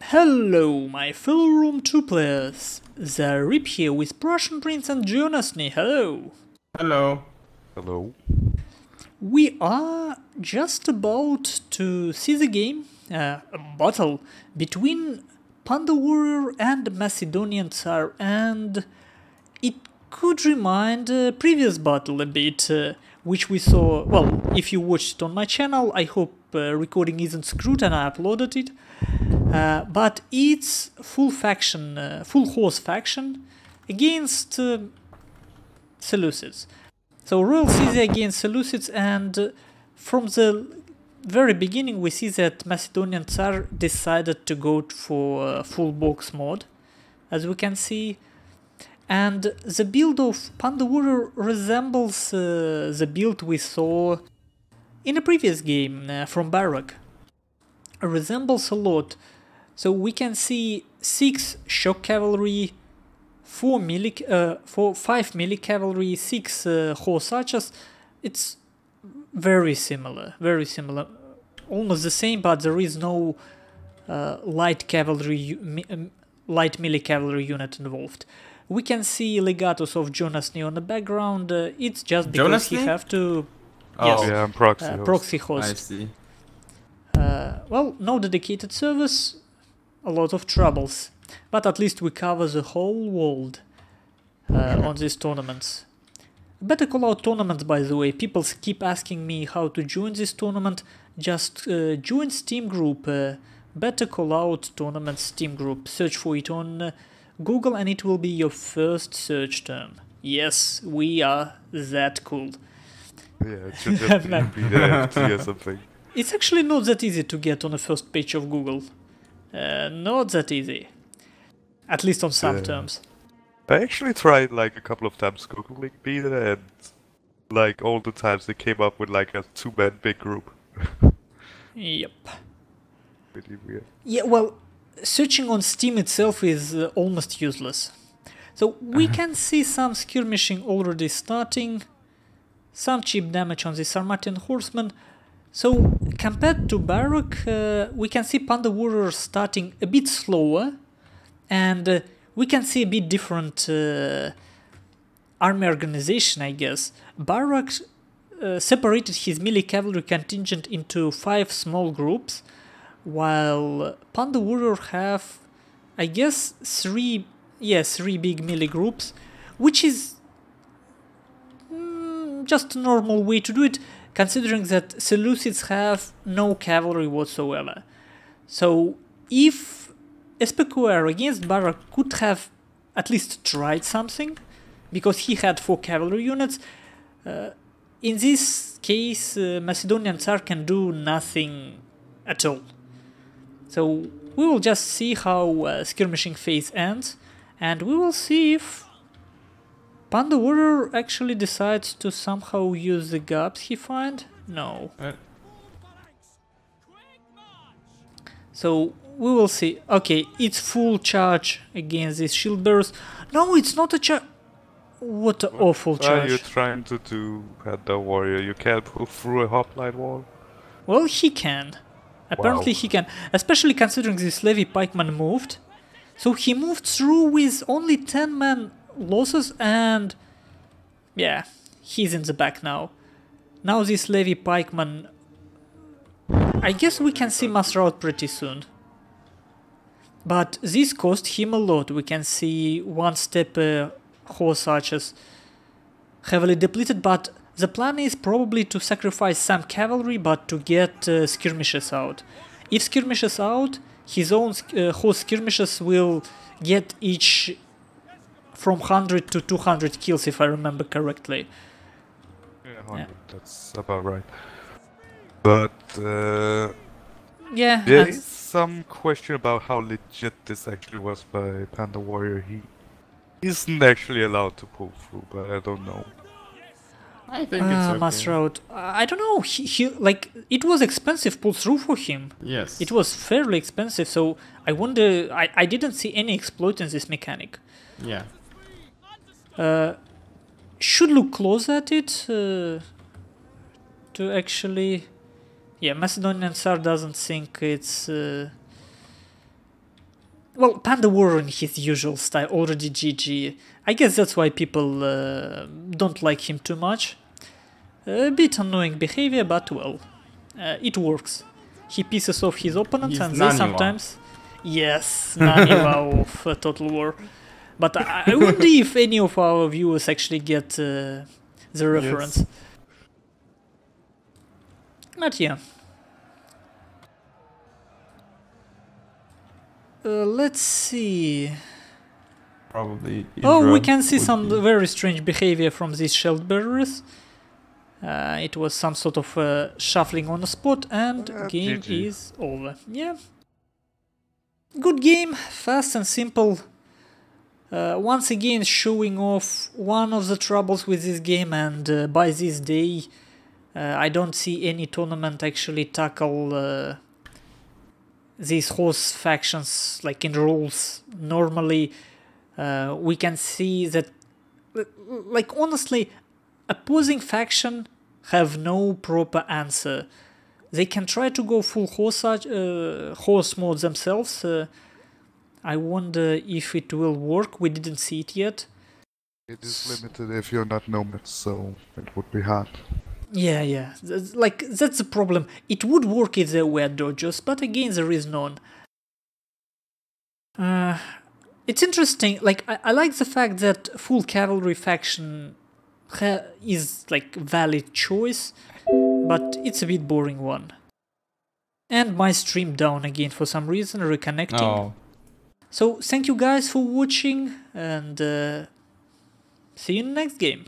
Hello, my fellow Room 2 players. Zaript here with Prussian Prince and Jonasny. Hello. Hello. Hello. We are just about to see the game, a battle between Panda Warrior and Macedonian Tsar, and it could remind a previous battle a bit, which we saw, well, if you watched it on my channel, I hope recording isn't screwed and I uploaded it. But it's full faction, full horse faction against Seleucids. So Royal Caesar against Seleucids, and from the very beginning we see that Macedonian Tsar decided to go for full box mod, as we can see. And the build of Panda Warrior resembles the build we saw in a previous game from Barak. Resembles a lot. So we can see 6 shock cavalry, 5 melee cavalry, 6 horse archers. It's very similar, almost the same, but there is no light melee cavalry unit involved. We can see legatos of Jonasny on the background. It's just because he have to. Yes. Yeah, I'm proxy host. I see. Well, no dedicated service, a lot of troubles, but at least we cover the whole world on these tournaments. Better call out tournaments, by the way. People keep asking me how to join this tournament. Just join Steam group. Better call out tournament Steam group. Search for it on Google and it will be your first search term. Yes, we are that cool. Yeah, it should just be there or something. It's actually not that easy to get on the first page of Google. Not that easy. At least on some terms. I actually tried like a couple of times Googling Panda, and like all the times they came up with like a 2-man big group. Yep. Pretty weird. Yeah, well, searching on Steam itself is almost useless. So we can see some skirmishing already starting. Some cheap damage on the Sarmatian horsemen. So, compared to Barak, we can see Panda Warrior starting a bit slower, and we can see a bit different army organization, I guess. Barak separated his melee cavalry contingent into 5 small groups, while Panda Warrior have, I guess, 3 big melee groups, which is just a normal way to do it, considering that Seleucids have no cavalry whatsoever. So if SPQR against Barak could have at least tried something, because he had 4 cavalry units, in this case Macedonian Tsar can do nothing at all. So we will just see how skirmishing phase ends, and we will see if Panda Warrior actually decides to somehow use the gaps he finds. No. So we will see. Okay, it's full charge against these shield bearers. No, it's not a charge. What an awful charge. What are you trying to do, Panda Warrior? You can't pull through a hoplite wall? Well, he can. Apparently he can. Especially considering this Levy pikeman moved. So he moved through with only 10 men losses, and yeah, he's in the back now. Now this Levy pikeman, I guess we can see mass rout pretty soon. But this cost him a lot. We can see 1-step horse archers heavily depleted, but the plan is probably to sacrifice some cavalry but to get skirmishes out. If skirmishes out, his own horse skirmishes will get each from 100 to 200 kills, if I remember correctly. Yeah, 100, that's about right. But yeah, there is some question about how legit this actually was by Panda Warrior. He isn't actually allowed to pull through, but I don't know. I think it's okay. Mass rout. I don't know. He like, it was expensive pull through for him. Yes. It was fairly expensive, so I wonder. I didn't see any exploit in this mechanic. Yeah. Should look close at it to actually. Yeah, Macedonian Tsar doesn't think it's Well, Panda Warrior in his usual style, already GG. I guess that's why people don't like him too much. A bit annoying behavior, but well, it works. He pisses off his opponents and they sometimes... Yes, Naniwa of Total War. But I wonder if any of our viewers actually get the reference. Yes. But yeah. Let's see. Probably. Oh, we can see some very strange behavior from these shield bearers. It was some sort of shuffling on the spot, and game GG. Is over. Yeah. Good game, fast and simple. Once again showing off one of the troubles with this game, and by this day I don't see any tournament actually tackle these horse factions like in rules. Normally we can see that, like, honestly, opposing faction have no proper answer. They can try to go full horse mode themselves. I wonder if it will work. We didn't see it yet. It is limited if you're not nomad, so it would be hard. Yeah. That's the problem. It would work if there were dodgers, but again, there is none. It's interesting. Like, I like the fact that full cavalry faction is like valid choice, but it's a bit boring one. And my stream down again for some reason, reconnecting. Oh. So thank you guys for watching, and see you in the next game.